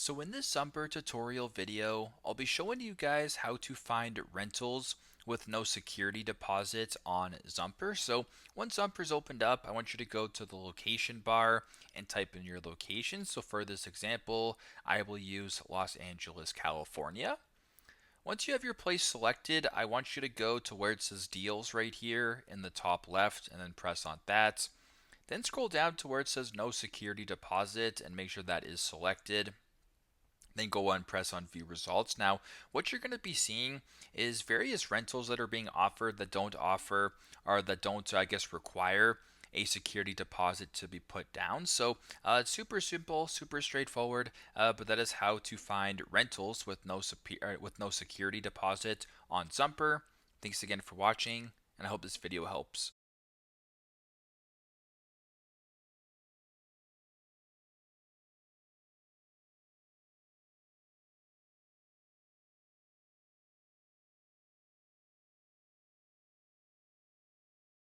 So in this Zumper tutorial video, I'll be showing you guys how to find rentals with no security deposit on Zumper. So once Zumper's opened up, I want you to go to the location bar and type in your location. So for this example, I will use Los Angeles, California. Once you have your place selected, I want you to go to where it says deals right here in the top left and then press on that. Then scroll down to where it says no security deposit and make sure that is selected. Then go and press on view results. Now, what you're going to be seeing is various rentals that are being offered that don't offer or that don't, I guess, require a security deposit to be put down. So it's super simple, super straightforward, but that is how to find rentals with no security deposit on Zumper. Thanks again for watching, and I hope this video helps.